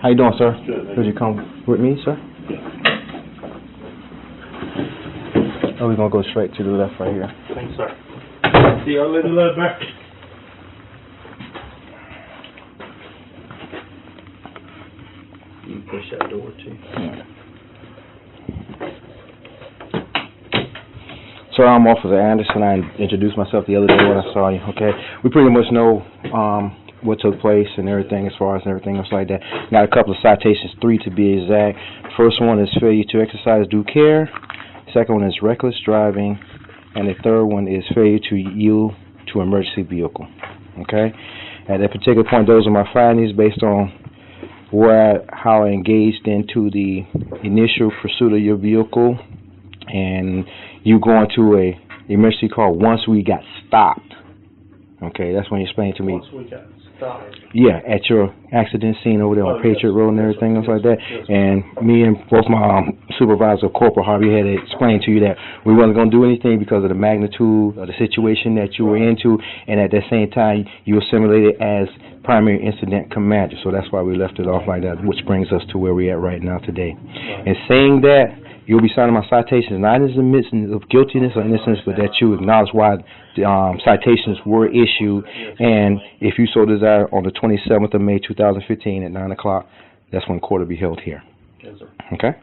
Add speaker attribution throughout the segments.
Speaker 1: How you doing, sir?
Speaker 2: Good.
Speaker 1: Could you come with me, sir?
Speaker 2: Yeah.
Speaker 1: Oh, we're gonna go straight to the left right here.
Speaker 2: Thanks, sir. See y'all later, back.
Speaker 3: You can push that door too.
Speaker 1: Yeah. Sir, I'm Officer Anderson. I introduced myself the other day when I saw you. Okay, we pretty much know what took place and everything as far as everything else like that. Got a couple of citations, 3 to be exact. First one is failure to exercise due care. Second one is reckless driving, and the third one is failure to yield to emergency vehicle. Okay, at that particular point, those are my findings based on how I engaged into the initial pursuit of your vehicle and you going to a emergency call once we got stopped. Okay, that's when you explained to me.
Speaker 2: Once we got stopped.
Speaker 1: Yeah, at your accident scene over there on Patriot Road and everything else like that.
Speaker 2: Yes.
Speaker 1: And me and both my supervisor, Corporal Harvey, had to explain to you that we wasn't going to do anything because of the magnitude of the situation that you were into, and at the same time, you assimilated as primary incident commander. So that's why we left it off like that, which brings us to where we're at right now today.
Speaker 2: Right.
Speaker 1: And saying that, you'll be signing my citations not as admission of guiltiness or innocence, but that you acknowledge why the citations were issued, and if you so desire, on the 27th of May 2015 at 9 o'clock, that's when court will be held here.
Speaker 2: Yes, sir.
Speaker 1: Okay?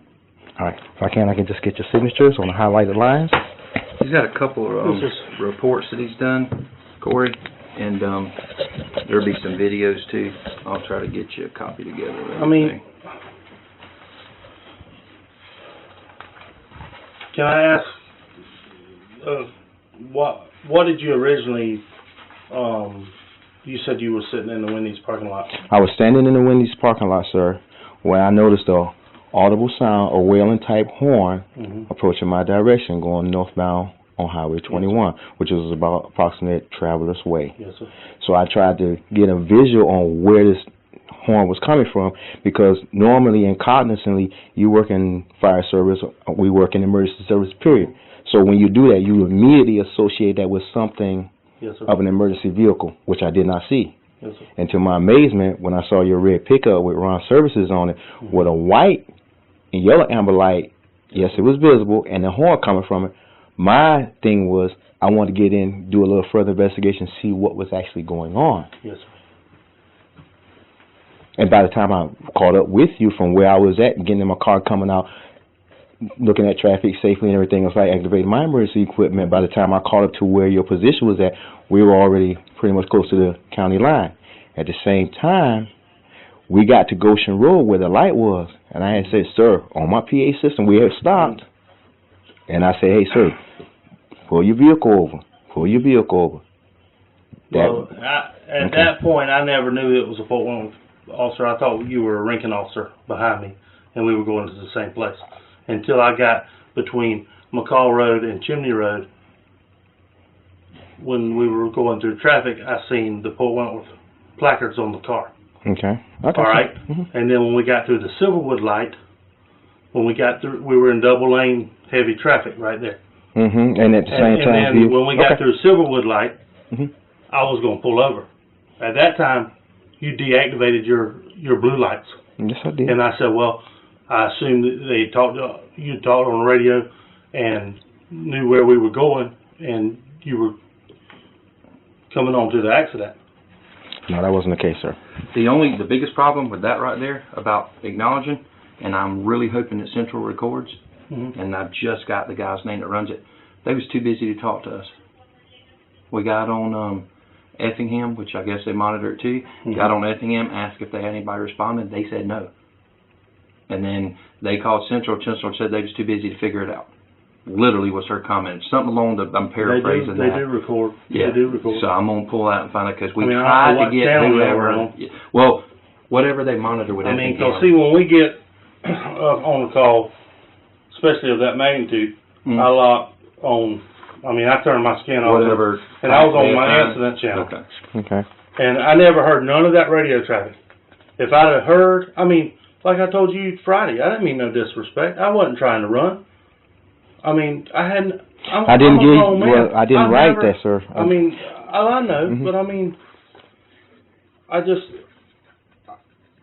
Speaker 1: All right. If I can just get your signatures on the highlighted lines.
Speaker 3: He's got a couple of reports that he's done, Corey, and there'll be some videos too. I'll try to get you a copy together.
Speaker 2: I mean, can I ask, what did you originally, you said you were sitting in the Wendy's parking lot.
Speaker 1: I was standing in the Wendy's parking lot, sir, where I noticed a audible sound, a wailing type horn, approaching my direction, going northbound on Highway 21, which is about approximate Traveler's Way.
Speaker 2: Yes, sir.
Speaker 1: So I tried to get a visual on where this horn was coming from, because normally and cognizantly you work in fire service, we work in emergency service, period. So when you do that, you immediately associate that with something of an emergency vehicle, which I did not see.
Speaker 2: Yes, sir.
Speaker 1: And to my amazement, when I saw your red pickup with Rahn Services on it, with a white and yellow amber light, yes, it was visible, and the horn coming from it, my thing was I wanted to get in, do a little further investigation, see what was actually going on.
Speaker 2: Yes, sir.
Speaker 1: And by the time I caught up with you from where I was at, getting in my car, coming out, looking at traffic safely and everything else, like activating my emergency equipment, by the time I caught up to where your position was at, we were already pretty much close to the county line. At the same time, we got to Goshen Road where the light was, and I had said, sir, on my PA system, we had stopped. And I said, hey, sir, pull your vehicle over. Pull your vehicle over.
Speaker 2: Well, at that point, I never knew it was a Fort Wentworth officer. I thought you were a Rincon officer behind me, and we were going to the same place. Until I got between McCall Road and Chimney Road, when we were going through traffic, I seen the Fort Wentworth placards on the car.
Speaker 1: Okay.
Speaker 2: All right. And then when we got through the Silverwood light, when we got through, we were in double lane heavy traffic right there.
Speaker 1: And at the same time,
Speaker 2: and then when we got through Silverwood light, I was going to pull over. At that time, you deactivated your blue lights.
Speaker 1: Yes, I did.
Speaker 2: And I said, well, I assumed that you talked on the radio and knew where we were going, and you were coming on to the accident.
Speaker 1: No, that wasn't the case, sir.
Speaker 3: The biggest problem with that right there about acknowledging, and I'm really hoping that Central records, and I've just got the guy's name that runs it, they was too busy to talk to us. We got on Effingham, which I guess they monitor it too, got on Effingham, asked if they had anybody responding, they said no. And then they called Central. Central said they was too busy to figure it out. Literally was her comment. Something along the, I'm paraphrasing that.
Speaker 2: They do record.
Speaker 3: Yeah.
Speaker 2: They do record.
Speaker 3: So I'm going to pull out and find out, because we
Speaker 2: tried
Speaker 3: to get whoever. Well, whatever they monitor with
Speaker 2: Effingham. Because see, when we get on the call, especially of that magnitude, I lock on, I turn my skin off.
Speaker 3: Whatever.
Speaker 2: And I was on my incident channel.
Speaker 1: Okay.
Speaker 2: And I never heard none of that radio traffic. If I'd have heard, like I told you Friday, I didn't mean no disrespect. I wasn't trying to run. I didn't
Speaker 1: write that, sir.
Speaker 2: I know, but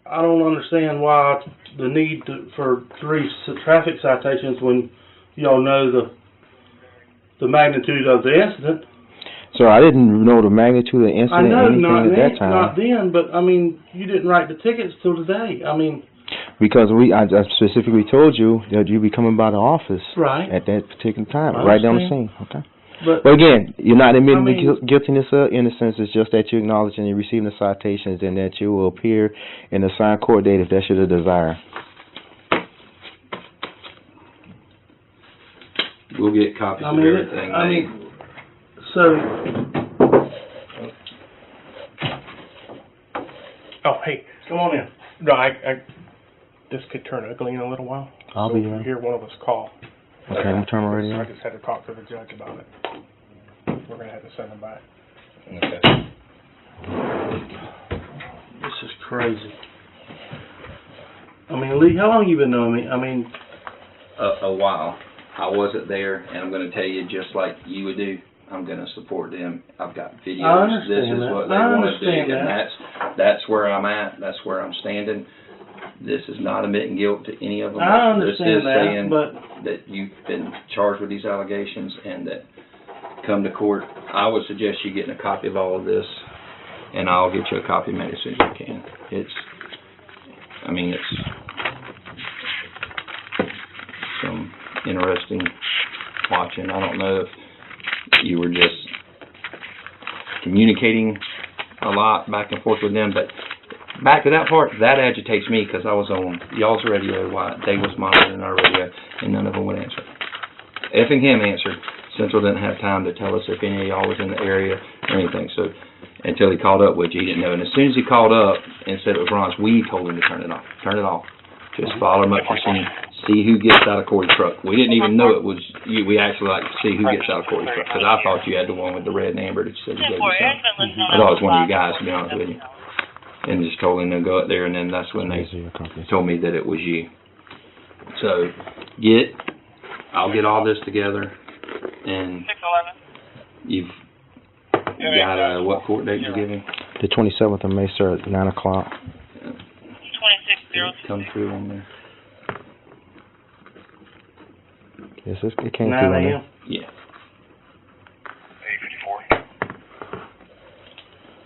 Speaker 2: I don't understand why the need for 3 traffic citations when y'all know the magnitude of the incident.
Speaker 1: So I didn't know the magnitude of the incident or anything at that time.
Speaker 2: Not then, but I mean, you didn't write the tickets till today. I mean,
Speaker 1: because I specifically told you that you'd be coming by the office
Speaker 2: right
Speaker 1: at that particular time, right down the scene. Okay.
Speaker 2: But
Speaker 1: again, you're not admitting the guiltiness of innocence. It's just that you're acknowledging you're receiving the citations and that you will appear in the assigned court date if that's your desire.
Speaker 3: We'll get copies of everything.
Speaker 4: Oh, hey.
Speaker 2: Come on in.
Speaker 4: No, this could turn ugly in a little while.
Speaker 1: I'll be here.
Speaker 4: Hear one of us call.
Speaker 1: Okay, I'm turning right
Speaker 4: So I
Speaker 1: in.
Speaker 4: just had to talk to the judge about it. We're going to have to send him back.
Speaker 3: Okay.
Speaker 2: This is crazy. I mean, Lee, how long you been knowing me? I mean,
Speaker 3: A while. I wasn't there, and I'm going to tell you, just like you would do, I'm going to support them. I've got videos.
Speaker 2: I understand
Speaker 3: This is
Speaker 2: that.
Speaker 3: what they
Speaker 2: I
Speaker 3: want to do,
Speaker 2: understand
Speaker 3: and that's where I'm at. That's where I'm standing. This is not admitting guilt to any of them.
Speaker 2: I understand
Speaker 3: this is
Speaker 2: that,
Speaker 3: saying
Speaker 2: but
Speaker 3: that you've been charged with these allegations and that come to court. I would suggest you getting a copy of all of this, and I'll get you a copy made as soon as I can. It's some interesting watching. I don't know if you were just communicating a lot back and forth with them, but back to that part, that agitates me because I was on y'all's radio while they was monitoring our radio, and none of them would answer. Effingham answered. Central didn't have time to tell us if any of y'all was in the area or anything, so until he called up with you, he didn't know. And as soon as he called up and said it was Ron's, we told him to turn it off. Turn it off. Just follow him up to see who gets out of Corey's truck. We didn't even know it was you. We actually like to see who gets out of Corey's truck, because I thought you had the one with the red and amber that you said you gave me some. I thought it was one of you guys, to be honest with you. And just told him to go up there, and then that's when they told me that it was you. So, I'll get all this together, and you've got what court date you giving?
Speaker 1: The 27th of May, sir, at 9 o'clock.
Speaker 5: 26-0.
Speaker 3: Come through on there.
Speaker 1: Yes, it came
Speaker 2: 9
Speaker 1: through on
Speaker 2: a.m.
Speaker 1: there.
Speaker 3: Yeah.
Speaker 5: 8:54.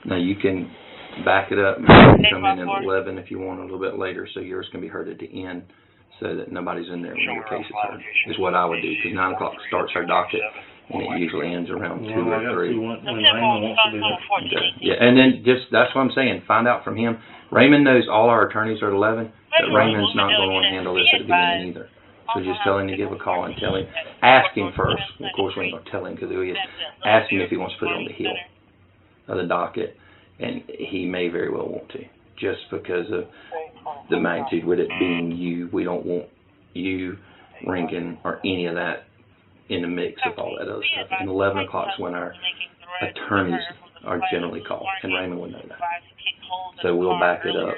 Speaker 3: Now you can back it up and come in at 11 if you want a little bit later, so yours can be heard at the end, so that nobody's in there when your case is heard. Is what I would do, because 9 o'clock starts our docket, and it usually ends around 2 or 3.
Speaker 2: When Raymond wants to be there.
Speaker 3: Okay. Yeah, and then that's what I'm saying. Find out from him. Raymond knows all our attorneys are at 11, but Raymond's not going to want to handle this at the beginning either. So just tell him to give a call and tell him. Ask him first. Of course, we ain't going to tell him because who he is. Ask him if he wants to put it on the hill of the docket, and he may very well want to, just because of the magnitude. With it being you, we don't want you, Rincon, or any of that in the mix with all that other stuff. And 11 o'clock is when our attorneys are generally called, and Raymond would know that. So we'll back it up.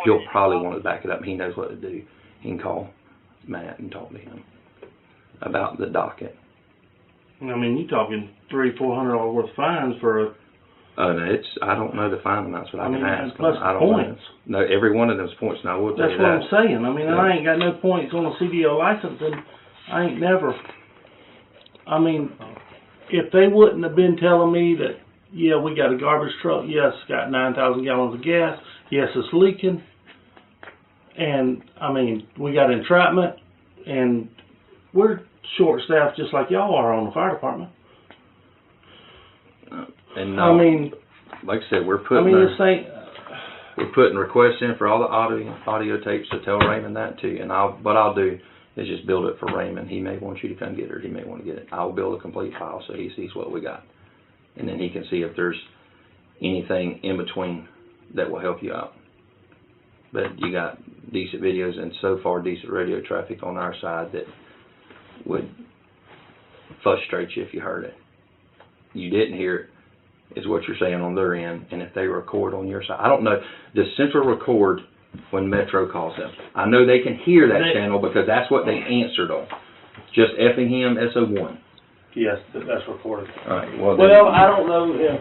Speaker 3: He'll probably want to back it up. He knows what to do. He can call Matt and talk to him about the docket.
Speaker 2: I mean, you're talking $300-400 worth of fines for a.
Speaker 3: Oh no, I don't know the fine amounts, but I can ask.
Speaker 2: Plus
Speaker 3: I don't
Speaker 2: points.
Speaker 3: know. No, every one of them's points. Now I will tell
Speaker 2: That's
Speaker 3: you
Speaker 2: what
Speaker 3: that.
Speaker 2: I'm saying. I mean, I ain't got no points on a CDL license, and I ain't never. I mean, if they wouldn't have been telling me that, yeah, we got a garbage truck, yes, it's got 9,000 gallons of gas, yes, it's leaking, and I mean, we got entrapment, and we're short-staffed just like y'all are on the fire department.
Speaker 3: And
Speaker 2: I mean,
Speaker 3: like I said, we're putting requests in for all the audio tapes to tell Raymond that too. And what I'll do is just build it for Raymond. He may want you to come get it, or he may want to get it. I'll build a complete file so he sees what we got, and then he can see if there's anything in between that will help you out. But you got decent videos and so far decent radio traffic on our side that would frustrate you if you heard it. You didn't hear it, is what you're saying on their end, and if they record on your side. I don't know. Does Central record when Metro calls them? I know they can hear that channel because that's what they answered on. Just Effingham SO1.
Speaker 2: yes, that's recorded.
Speaker 3: All right. Well,
Speaker 2: I don't know if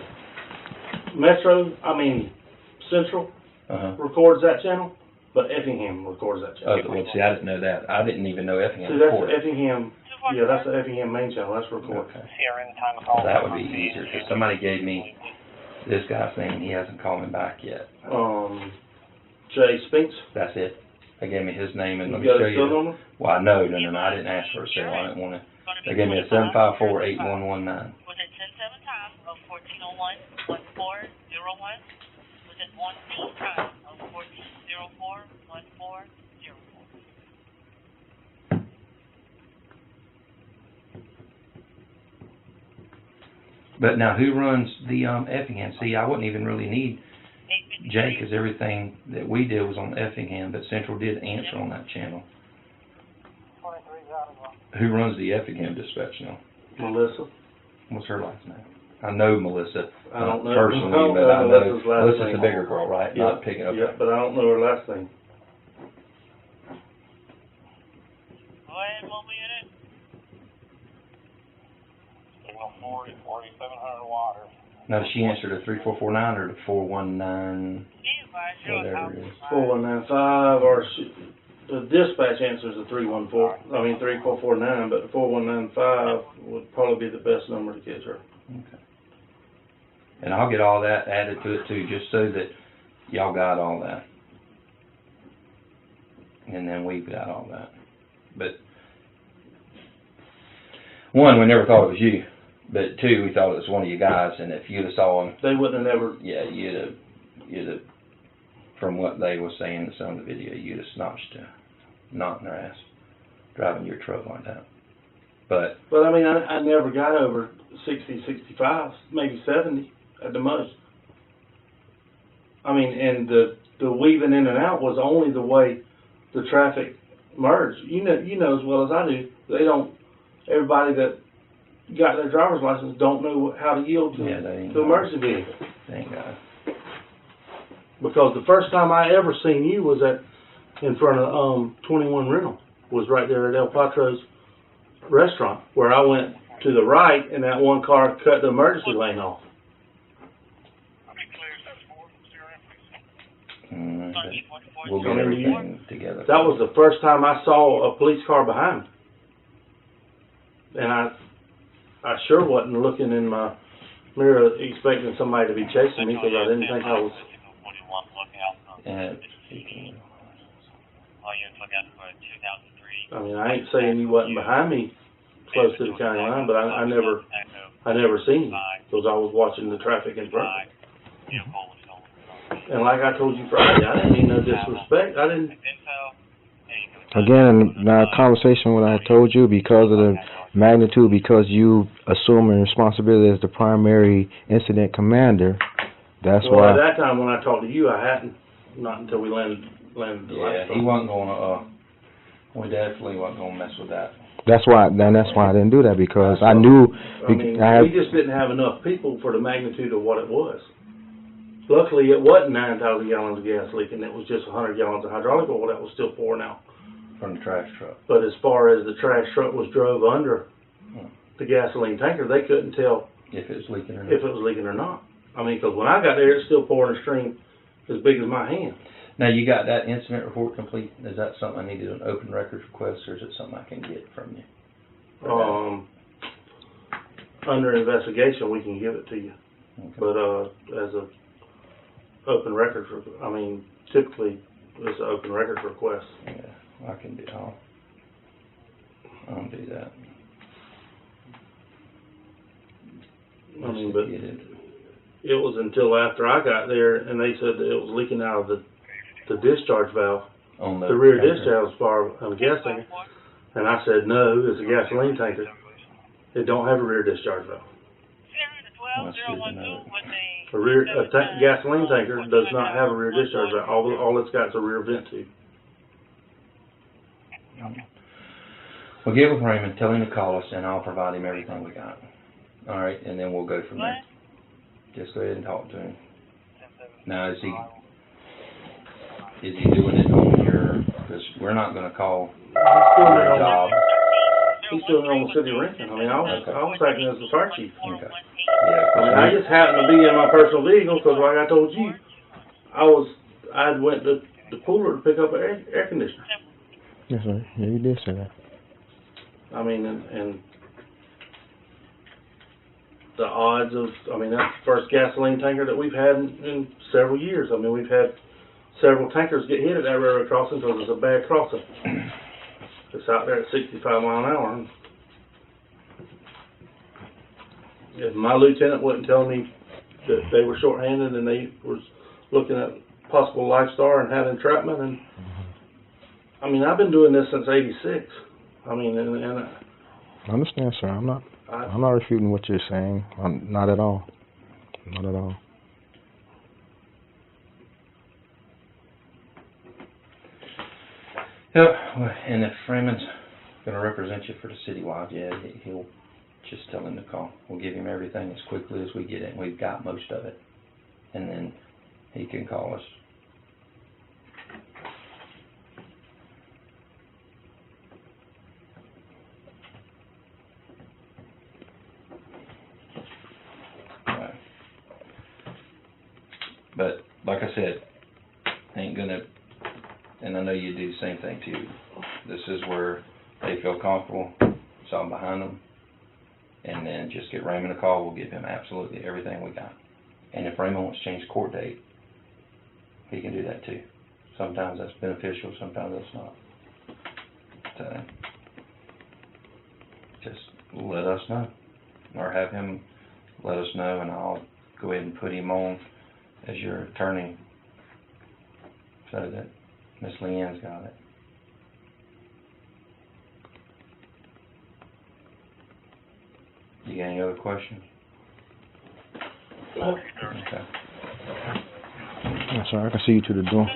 Speaker 2: Central
Speaker 3: Uh-huh.
Speaker 2: records that channel. but Effingham records that
Speaker 3: Oh,
Speaker 2: channel.
Speaker 3: well, see, I didn't know that. I didn't even know Effingham
Speaker 2: See, that's the
Speaker 3: recorded.
Speaker 2: Effingham, yeah, that's the Effingham main channel, that's recorded.
Speaker 3: Okay. Well, that would be easier, because somebody gave me this guy's name, and he hasn't called me back yet.
Speaker 2: Jay Spinks.
Speaker 3: That's it. They gave me his name, and let me
Speaker 2: You got
Speaker 3: show
Speaker 2: a cell
Speaker 3: you.
Speaker 2: number?
Speaker 3: Well, no, I didn't ask for a cell. I didn't want to. They gave me a 754-8119.
Speaker 5: Was it 10-7 times of 1401-1401? Was it 1 times of 1404-1404?
Speaker 3: But now, who runs the Effingham? See, I wouldn't even really need Jay, because everything that we did was on Effingham, but Central did answer on that channel. Who runs the Effingham dispatch now?
Speaker 2: Melissa.
Speaker 3: What's her last name? I know Melissa.
Speaker 2: I don't know.
Speaker 3: Personally,
Speaker 2: I don't
Speaker 3: but
Speaker 2: know
Speaker 3: I know
Speaker 2: Melissa's last
Speaker 3: Melissa's
Speaker 2: name.
Speaker 3: the bigger girl, right?
Speaker 2: Yeah.
Speaker 3: Not picking up.
Speaker 2: Yeah, but I don't know her last name.
Speaker 5: Go ahead, we'll be in it. Signal 4700 water.
Speaker 3: Now, does she answer to 3449 or to 419? Whatever it is.
Speaker 2: 4195, or the dispatch answers the 3449, but the 4195 would probably be the best number to get her.
Speaker 3: Okay. And I'll get all that added to it too, just so that y'all got all that. And then we've got all that. But one, we never thought it was you. But two, we thought it was one of you guys, and if you'd have saw him,
Speaker 2: They wouldn't have never.
Speaker 3: yeah, you'd have, from what they were saying in some of the video, you'd have knocked their ass driving your truck like that. But
Speaker 2: I mean, I never got over 60, 65, maybe 70 at the most. I mean, and the weaving in and out was only the way the traffic merged. You know as well as I do. Everybody that got their driver's license don't know how to yield to emergency vehicles.
Speaker 3: thank God.
Speaker 2: Because the first time I ever seen you was in front of 21 Rincon, was right there at El Patro's restaurant, where I went to the right and that one car cut the emergency lane off.
Speaker 3: We'll get everything together.
Speaker 2: That was the first time I saw a police car behind me. And I sure wasn't looking in my mirror expecting somebody to be chasing me, because I didn't think I was.
Speaker 3: And
Speaker 2: I mean, I ain't saying you wasn't behind me close to the county line, but I never seen you, because I was watching the traffic in front of me. And like I told you Friday, I didn't mean no disrespect. I didn't.
Speaker 1: Again, in our conversation, what I told you, because of the magnitude, because you assuming responsibility as the primary incident commander, that's why.
Speaker 2: Well, at that time when I talked to you, I hadn't. Not until we landed the last
Speaker 3: yeah, he wasn't going to. We definitely wasn't going to mess with that.
Speaker 1: That's why I didn't do that, because I knew.
Speaker 2: I mean, we just didn't have enough people for the magnitude of what it was. Luckily, it wasn't 9,000 gallons of gas leaking. It was just 100 gallons of hydraulic oil that was still pouring out
Speaker 3: from the trash truck.
Speaker 2: But as far as the trash truck was drove under the gasoline tanker, they couldn't tell
Speaker 3: if it was leaking or not.
Speaker 2: I mean, because when I got there, it's still pouring a stream as big as my hand.
Speaker 3: Now, you got that incident report complete? Is that something I needed, an open records request, or is it something I can get from you?
Speaker 2: Under investigation, we can give it to you.
Speaker 3: Okay.
Speaker 2: But as a open records, I mean, typically it's an open records request.
Speaker 3: Yeah, I can do. I'll do that.
Speaker 2: I mean, but it was until after I got there, and they said that it was leaking out of the discharge valve,
Speaker 3: on
Speaker 2: the rear discharge valve on the gas tanker. And I said, no, it's a gasoline tanker. It don't have a rear discharge valve. A gasoline tanker does not have a rear discharge valve. All it's got is a rear vent tube.
Speaker 3: Well, get with Raymond, tell him to call us, and I'll provide him everything we got. All right, and then we'll go from there. Just go ahead and talk to him. Now, is he doing it on your? Because we're not going to call your job.
Speaker 2: He's doing it on the city of Rincon. I mean, I was acting as the fire chief.
Speaker 3: Okay. Yeah.
Speaker 2: I mean, I just happened to be in my personal vehicle because, like I told you, I went to the cooler to pick up an air conditioner.
Speaker 1: Yes, sir. Yeah, you did say that.
Speaker 2: I mean, and the odds of, I mean, that's the first gasoline tanker that we've had in several years. I mean, we've had several tankers get hit at that railroad crossing because it's a bad crossing. It's out there at 65 mile an hour. And if my lieutenant wasn't telling me that they were shorthanded and they was looking at possible Life Star and had entrapment, and I mean, I've been doing this since '86. I mean, and
Speaker 1: I understand, sir. I'm not refuting what you're saying. Not at all. Not at all.
Speaker 3: Yep. And if Freeman's going to represent you for the citywide, yeah, he'll just tell him to call. We'll give him everything as quickly as we get it. We've got most of it, and then he can call us. But like I said, ain't gonna, and I know you do the same thing too. This is where they feel comfortable, so I'm behind them, and then just get Raymond a call. We'll give him absolutely everything we got. And if Raymond wants to change court date, he can do that too. Sometimes that's beneficial, sometimes that's not. So just let us know, or have him let us know, and I'll go ahead and put him on as your attorney so that Miss Leanne's got it. You got any other questions?
Speaker 2: well,
Speaker 3: Okay.
Speaker 1: Yes, sir. I can see you to the door.